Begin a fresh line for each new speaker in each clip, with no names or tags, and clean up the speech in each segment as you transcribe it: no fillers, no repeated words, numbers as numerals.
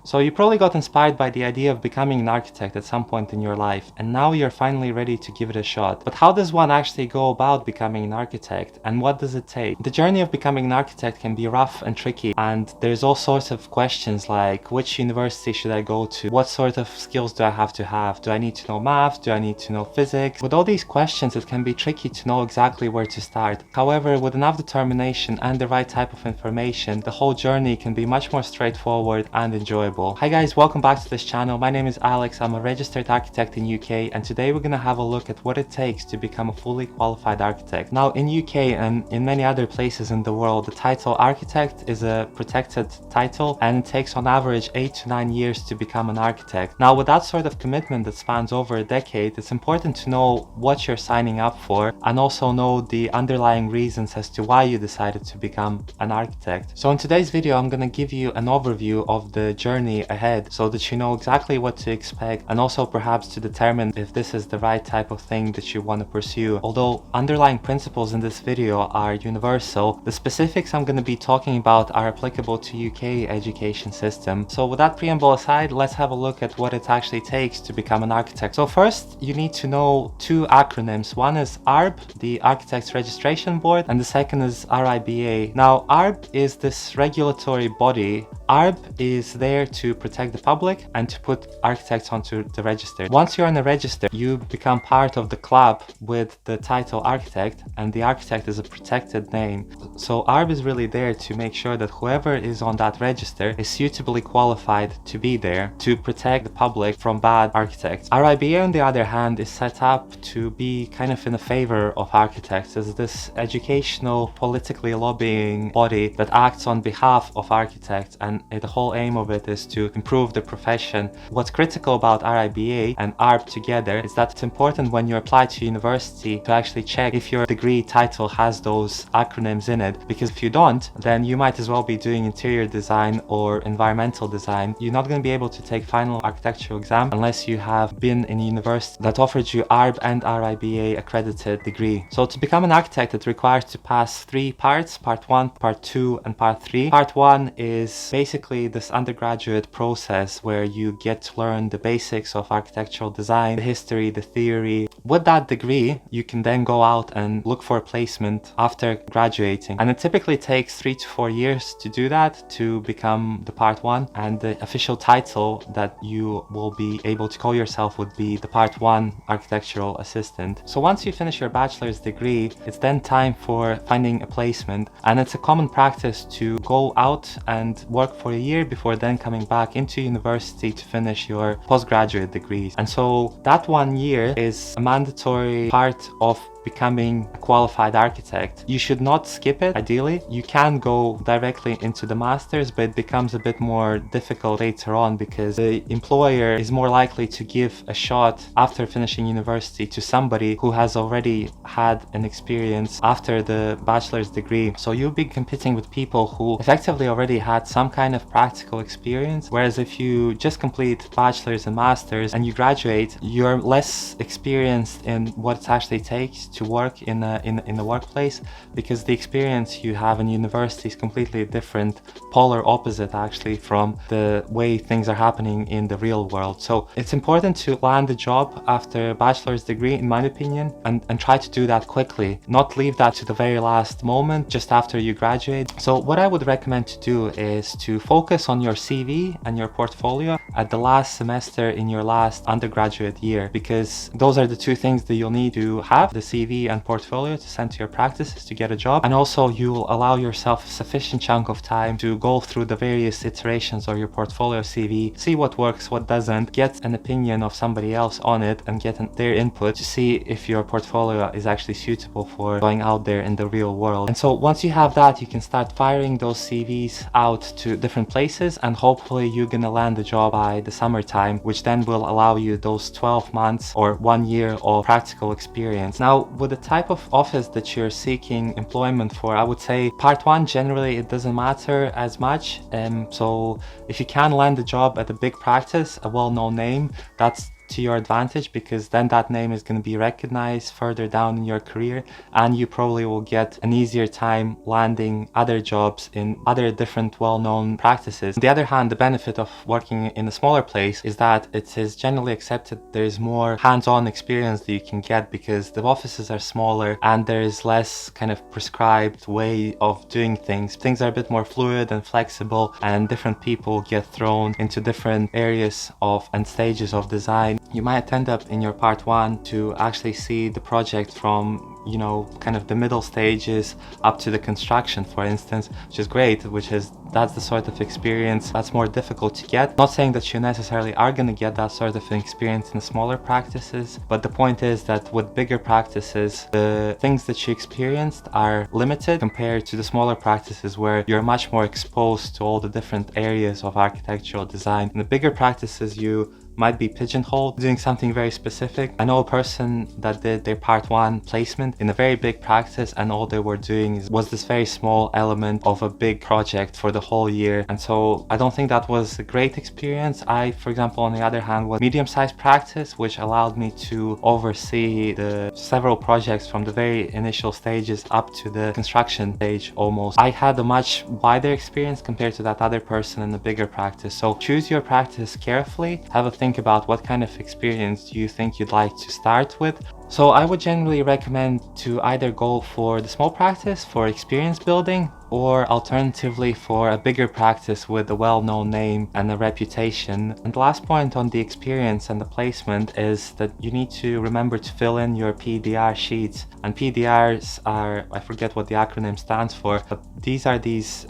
So you probably got inspired by the idea of becoming an architect at some point in your life, and now you're finally ready to give it a shot. But how does one actually go about becoming an architect, and what does it take? The journey of becoming an architect can be rough and tricky, and there's all sorts of questions like which university should I go to? What sort of skills do I have to have? Do I need to know math? Do I need to know physics? With all these questions, it can be tricky to know exactly where to start. However, with enough determination and the right type of information, the whole journey can be much more straightforward and enjoyable. Hi guys, welcome back to this channel. My name is Alex. I'm a registered architect in UK, and today we're gonna have a look at what it takes to become a fully qualified architect. Now, in UK and in many other places in the world, the title architect is a protected title, and it takes on average 8 to 9 years to become an architect. Now, with that sort of commitment that spans over a decade, it's important to know what you're signing up for and also know the underlying reasons as to why you decided to become an architect. So in today's video, I'm gonna give you an overview of the journey ahead so that you know exactly what to expect, and also perhaps to determine if this is the right type of thing that you want to pursue. Although underlying principles in this video are universal, the specifics I'm going to be talking about are applicable to UK education system. So with that preamble aside, let's have a look at what it actually takes to become an architect. So first, you need to know two acronyms. One is ARB, the Architects Registration Board, and the second is RIBA. Now, ARB is this regulatory body. ARB is there to protect the public and to put architects onto the register. Once you're on the register, you become part of the club with the title architect, and the architect is a protected name. So ARB is really there to make sure that whoever is on that register is suitably qualified to be there to protect the public from bad architects. RIBA, on the other hand, is set up to be kind of in the favor of architects as this educational, politically lobbying body that acts on behalf of architects, and the whole aim of it is to improve the profession. What's critical about RIBA and ARB together is that it's important when you apply to university to actually check if your degree title has those acronyms in it, because if you don't, then you might as well be doing interior design or environmental design. You're not going to be able to take final architectural exam unless you have been in a university that offered you ARB and RIBA accredited degree. So to become an architect, it requires to pass 3 parts: part 1, part 2, and part 3. Part 1 is basically this undergraduate process where you get to learn the basics of architectural design, the history, the theory. With that degree, you can then go out and look for a placement after graduating. And it typically takes 3 to 4 years to do that, to become the part 1. And the official title that you will be able to call yourself would be the part 1 architectural assistant. So once you finish your bachelor's degree, it's then time for finding a placement. And it's a common practice to go out and work for a year before then coming back into university to finish your postgraduate degrees. And so that 1 year is a mandatory part of becoming a qualified architect. You should not skip it. Ideally, you can go directly into the masters, but it becomes a bit more difficult later on because the employer is more likely to give a shot after finishing university to somebody who has already had an experience after the bachelor's degree. So you'll be competing with people who effectively already had some kind of practical experience, whereas if you just complete bachelor's and masters and you graduate, you're less experienced in what it actually takes to work in the workplace, because the experience you have in university is completely different, polar opposite actually from the way things are happening in the real world. So it's important to land a job after a bachelor's degree, in my opinion, and try to do that quickly, not leave that to the very last moment just after you graduate. So what I would recommend to do is to focus on your CV and your portfolio at the last semester in your last undergraduate year, because those are the two things that you'll need to have: the CV and portfolio to send to your practices to get a job, and also you'll allow yourself a sufficient chunk of time to go through the various iterations of your portfolio CV, see what works, what doesn't, get an opinion of somebody else on it, and get their input to see if your portfolio is actually suitable for going out there in the real world. And so once you have that, you can start firing those CVs out to different places, and hopefully you're gonna land a job by the summertime, which then will allow you those 12 months or 1 year of practical experience. Now, with the type of office that you're seeking employment for, I would say part 1, generally it doesn't matter as much. So if you can land a job at a big practice, a well-known name, that's to your advantage, because then that name is going to be recognized further down in your career, and you probably will get an easier time landing other jobs in other different well-known practices. On the other hand, the benefit of working in a smaller place is that it is generally accepted there's more hands-on experience that you can get, because the offices are smaller and there's less kind of prescribed way of doing things. Things are a bit more fluid and flexible, and different people get thrown into different areas of and stages of design. You might end up in your part one to actually see the project from, you know, kind of the middle stages up to the construction, for instance, which is great, that's the sort of experience that's more difficult to get. Not saying that you necessarily are going to get that sort of experience in smaller practices, but the point is that with bigger practices, the things that you experienced are limited compared to the smaller practices, where you're much more exposed to all the different areas of architectural design. In the bigger practices, you might be pigeonholed doing something very specific. I know a person that did their part one placement in a very big practice, and all they were doing was this very small element of a big project for the whole year. And so I don't think that was a great experience. I, for example, on the other hand, was medium-sized practice, which allowed me to oversee the several projects from the very initial stages up to the construction stage almost. I had a much wider experience compared to that other person in the bigger practice. So choose your practice carefully. Have a think about what kind of experience do you think you'd like to start with. So I would generally recommend to either go for the small practice for experience building, or alternatively for a bigger practice with a well-known name and a reputation. And the last point on the experience and the placement is that you need to remember to fill in your PEDR sheets. And PEDRs are, I forget what the acronym stands for, but these are these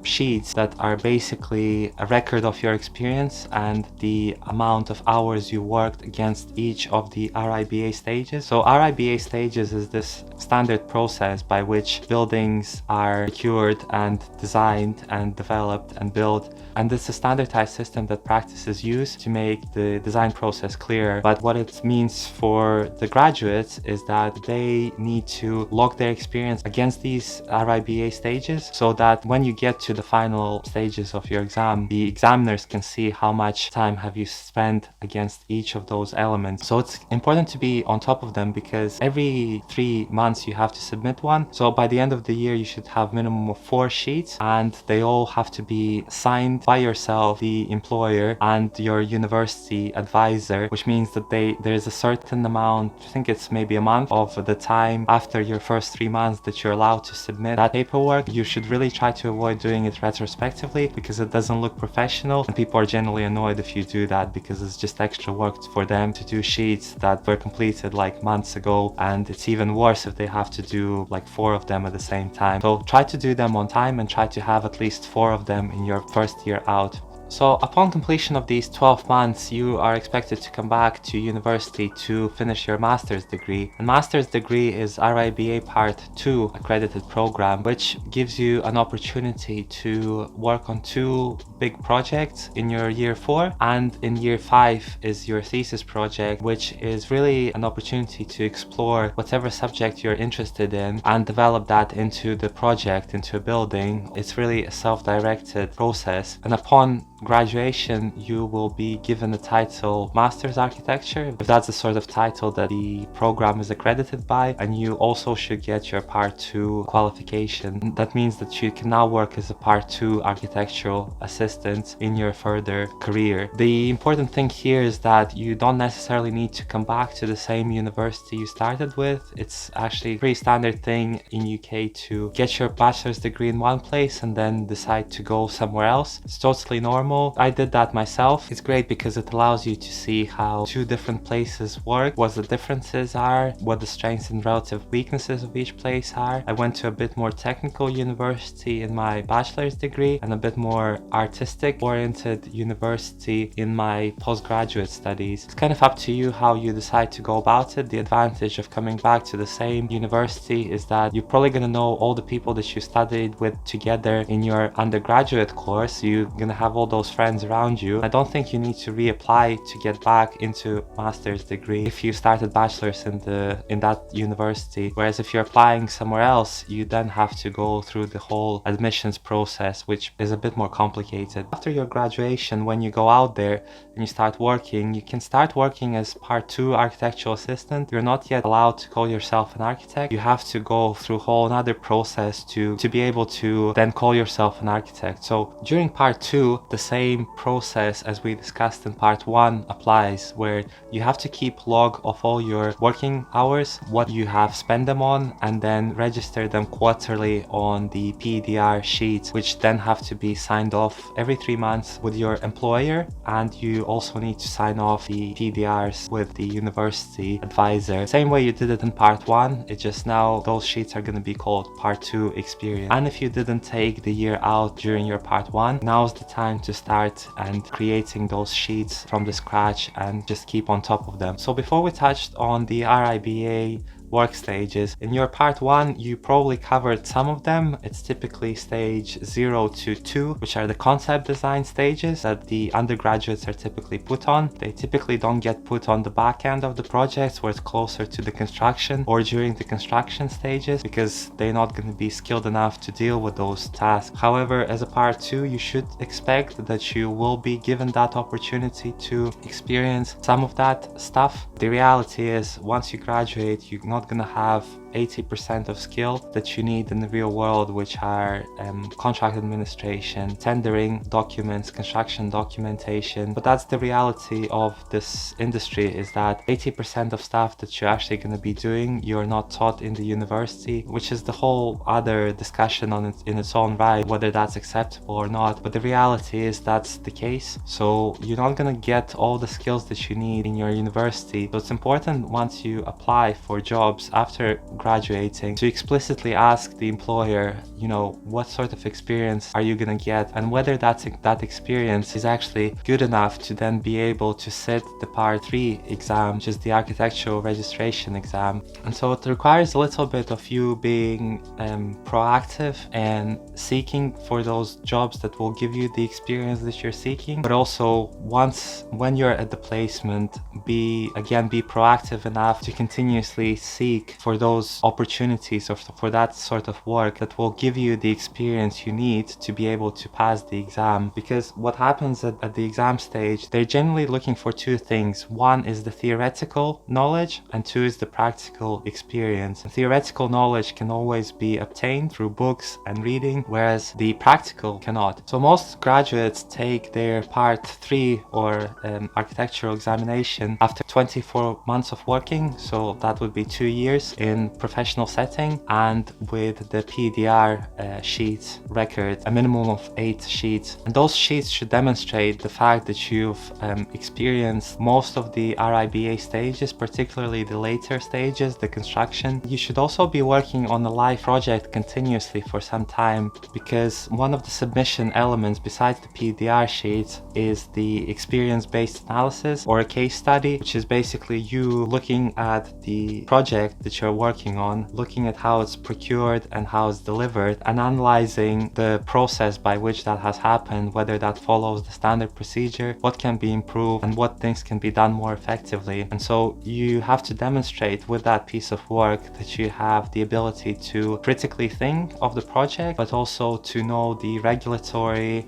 sheets that are basically a record of your experience and the amount of hours you worked against each of the RIBA stages. So RIBA stages is this standard process by which buildings are secured and designed and developed and built. And this is a standardized system that practices use to make the design process clearer. But what it means for the graduates is that they need to log their experience against these RIBA stages, so that when you get to the final stages of your exam, the examiners can see how much time have you spent against each of those elements. So it's important to be on top of them, because every 3 months you have to submit one. So by the end of the year, you should have minimum of 4 sheets, and they all have to be signed by yourself, the employer, and your university advisor, which means that there's a certain amount, I think it's maybe a month of the time after your first 3 months that you're allowed to submit that paperwork. You should really try to avoid doing it retrospectively, because it doesn't look professional, and people are generally annoyed if you do that, because it's just extra work for them to do sheets that were completed like months ago, and it's even worse if they have to do like 4 of them at the same time. So try to do them on time and try to have at least 4 of them in your first year out. So upon completion of these 12 months, you are expected to come back to university to finish your master's degree. And master's degree is RIBA Part 2 accredited program, which gives you an opportunity to work on 2 big projects in your year 4, and in year 5 is your thesis project, which is really an opportunity to explore whatever subject you're interested in and develop that into the project, into a building. It's really a self-directed process. And upon graduation, you will be given the title Master's Architecture, if that's the sort of title that the program is accredited by, and you also should get your Part 2 qualification. That means that you can now work as a Part 2 architectural assistant in your further career. The important thing here is that you don't necessarily need to come back to the same university you started with. It's actually a pretty standard thing in UK to get your bachelor's degree in one place and then decide to go somewhere else. It's totally normal. I did that myself. It's great because it allows you to see how 2 different places work, what the differences are, what the strengths and relative weaknesses of each place are. I went to a bit more technical university in my bachelor's degree and a bit more artistic oriented university in my postgraduate studies. It's kind of up to you how you decide to go about it. The advantage of coming back to the same university is that you're probably going to know all the people that you studied with together in your undergraduate course. You're going to have all those friends around you. I don't think you need to reapply to get back into master's degree if you started bachelor's in that university, whereas if you're applying somewhere else, you then have to go through the whole admissions process, which is a bit more complicated. After your graduation, when you go out there, and you start working, you can start working as part 2 architectural assistant. You're not yet allowed to call yourself an architect. You have to go through a whole another process to be able to then call yourself an architect. So during part 2, the same process as we discussed in part 1 applies, where you have to keep log of all your working hours, what you have spent them on, and then register them quarterly on the PEDR sheets, which then have to be signed off every 3 months with your employer, and you also need to sign off the PEDRs with the university advisor. Same way you did it in part 1, it's just now those sheets are going to be called part 2 experience. And if you didn't take the year out during your part 1, now's the time to start and creating those sheets from the scratch and just keep on top of them. So before we touched on the RIBA work stages, in your part 1 you probably covered some of them. It's typically stage 0 to 2, which are the concept design stages that the undergraduates are typically put on. They typically don't get put on the back end of the projects, where it's closer to the construction or during the construction stages, because they're not going to be skilled enough to deal with those tasks. However, as a part 2, you should expect that you will be given that opportunity to experience some of that stuff. The reality is, once you graduate, you're not going to have 80% of skills that you need in the real world, which are contract administration, tendering documents, construction documentation. But that's the reality of this industry, is that 80% of stuff that you're actually going to be doing, you're not taught in the university, which is the whole other discussion in its own right, whether that's acceptable or not. But the reality is that's the case. So you're not going to get all the skills that you need in your university. So it's important, once you apply for jobs after graduating, to explicitly ask the employer, what sort of experience are you gonna get, and whether that experience is actually good enough to then be able to sit the part 3 exam, which is the architectural registration exam. And so it requires a little bit of you being proactive and seeking for those jobs that will give you the experience that you're seeking. But also, when you're at the placement, be proactive enough to continuously seek for those opportunities or for that sort of work that will give you the experience you need to be able to pass the exam. Because what happens at the exam stage, they're generally looking for 2 things. One is the theoretical knowledge, and 2 is the practical experience. The theoretical knowledge can always be obtained through books and reading, whereas the practical cannot. So most graduates take their part 3 or architectural examination after 24 months of working, so that would be 2 years in professional setting, and with the PEDR sheets record, a minimum of 8 sheets. And those sheets should demonstrate the fact that you've experienced most of the RIBA stages, particularly the later stages, the construction. You should also be working on a live project continuously for some time, because one of the submission elements besides the PEDR sheets is the experience-based analysis, or a case study, which is basically you looking at the project that you're working on, looking at how it's procured and how it's delivered, and analyzing the process by which that has happened, whether that follows the standard procedure, what can be improved, and what things can be done more effectively. And so you have to demonstrate with that piece of work that you have the ability to critically think of the project, but also to know the regulatory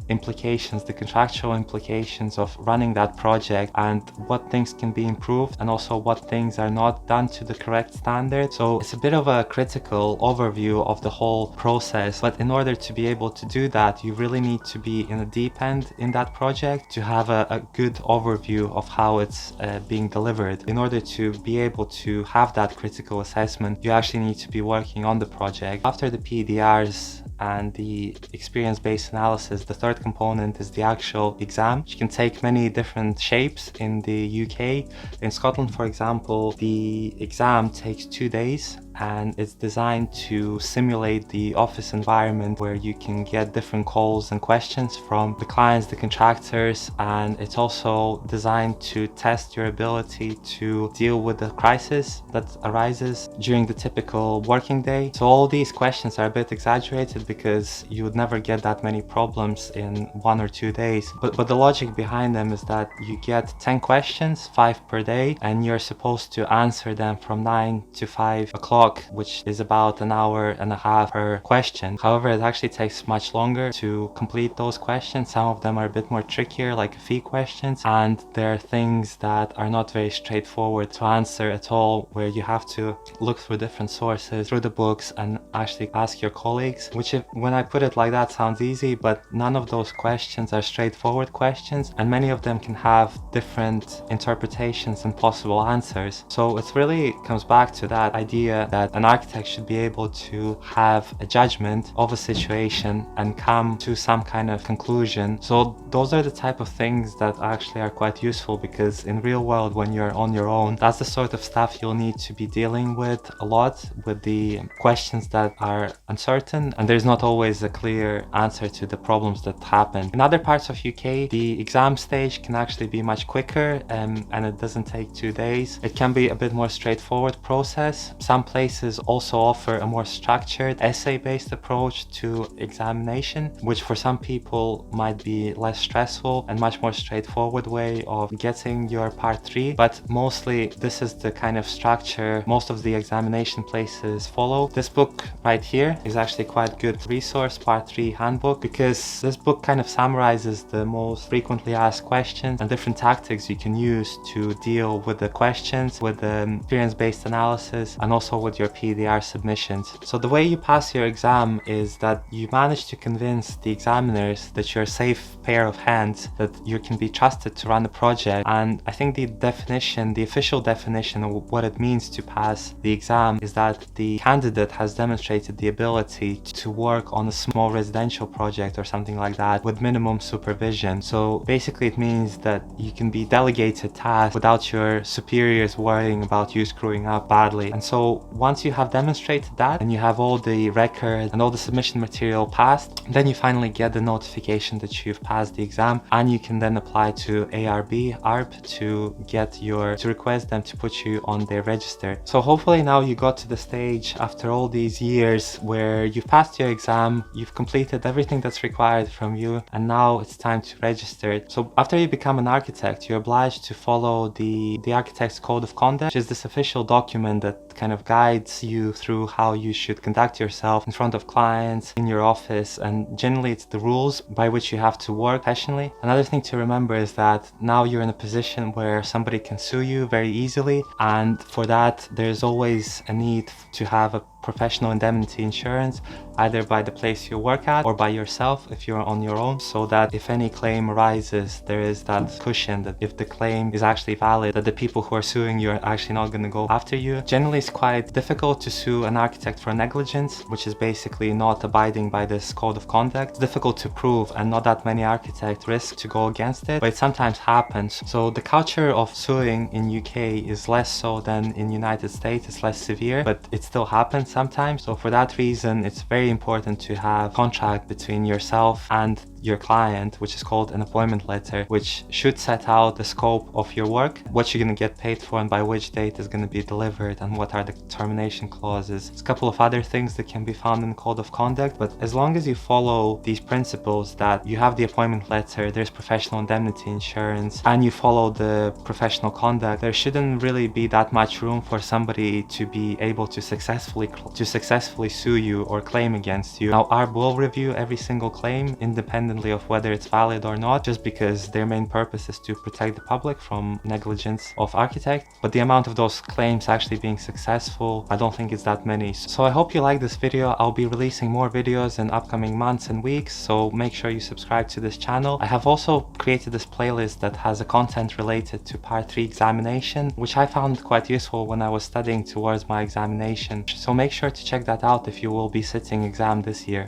implications, the contractual implications of running that project, and what things can be improved, and also what things are not done to the correct standard. So it's a bit of a critical overview of the whole process, but in order to be able to do that, you really need to be in the deep end in that project to have a good overview of how it's being delivered. In order to be able to have that critical assessment, you actually need to be working on the project. After the PEDRs and the experience-based analysis, the third component is the actual exam, which can take many different shapes in the UK. In Scotland, for example, the exam takes 2 days, and it's designed to simulate the office environment where you can get different calls and questions from the clients, the contractors, and it's also designed to test your ability to deal with the crisis that arises during the typical working day. So all these questions are a bit exaggerated because you would never get that many problems in 1 or 2 days. But the logic behind them is that you get 10 questions, 5 per day, and you're supposed to answer them from 9 to 5 o'clock block, which is about an hour and a half per question. However, it actually takes much longer to complete those questions. Some of them are a bit more trickier, like fee questions, and there are things that are not very straightforward to answer at all, where you have to look through different sources, through the books, and actually ask your colleagues, which, when I put it like that, sounds easy, but none of those questions are straightforward questions, and many of them can have different interpretations and possible answers. So it really comes back to that idea that an architect should be able to have a judgment of a situation and come to some kind of conclusion. So those are the type of things that actually are quite useful, because in real world, when you're on your own, that's the sort of stuff you'll need to be dealing with a lot, with the questions that are uncertain, and there's not always a clear answer to the problems that happen. In other parts of UK, the exam stage can actually be much quicker, and it doesn't take 2 days. It can be a bit more straightforward process. Some places also offer a more structured essay-based approach to examination, which for some people might be less stressful and much more straightforward way of getting your part 3, but mostly this is the kind of structure most of the examination places follow. This book right here is actually quite good resource, part 3 handbook, because this book kind of summarizes the most frequently asked questions and different tactics you can use to deal with the questions, with the experience-based analysis, and also with your PEDR submissions. So the way you pass your exam is that you manage to convince the examiners that you're a safe pair of hands, that you can be trusted to run the project. And I think the definition, the official definition of what it means to pass the exam is that the candidate has demonstrated the ability to work on a small residential project or something like that with minimum supervision. So basically it means that you can be delegated tasks without your superiors worrying about you screwing up badly. And so once you have demonstrated that and you have all the record and all the submission material passed, then you finally get the notification that you've passed the exam, and you can then apply to ARB, ARB to request them to put you on their register. So hopefully now you got to the stage after all these years where you've passed your exam, you've completed everything that's required from you, and now it's time to register. So after you become an architect, you're obliged to follow the Architect's Code of Conduct, which is this official document that kind of guides you through how you should conduct yourself in front of clients, in your office, and generally it's the rules by which you have to work professionally. Another thing to remember is that now you're in a position where somebody can sue you very easily, and for that there's always a need to have a professional indemnity insurance, either by the place you work at or by yourself if you're on your own, so that if any claim arises, there is that cushion that if the claim is actually valid, that the people who are suing you are actually not going to go after you. Generally, it's quite difficult to sue an architect for negligence, which is basically not abiding by this code of conduct. It's difficult to prove, and not that many architects risk to go against it, but it sometimes happens. So the culture of suing in UK is less so than in United States. It's less severe, but it still happens sometimes. So for that reason, it's very important to have a contract between yourself and your client, which is called an appointment letter, which should set out the scope of your work, what you're going to get paid for, and by which date is going to be delivered, and what are the termination clauses. There's a couple of other things that can be found in the code of conduct, but as long as you follow these principles, that you have the appointment letter, there's professional indemnity insurance, and you follow the professional conduct, there shouldn't really be that much room for somebody to be able to successfully sue you or claim against you. Now, ARB will review every single claim independently of whether it's valid or not, just because their main purpose is to protect the public from negligence of architects. But the amount of those claims actually being successful, I don't think it's that many. So I hope you like this video. I'll be releasing more videos in upcoming months and weeks, so make sure you subscribe to this channel. I have also created this playlist that has a content related to part 3 examination, which I found quite useful when I was studying towards my examination. So make sure to check that out if you will be sitting exam this year.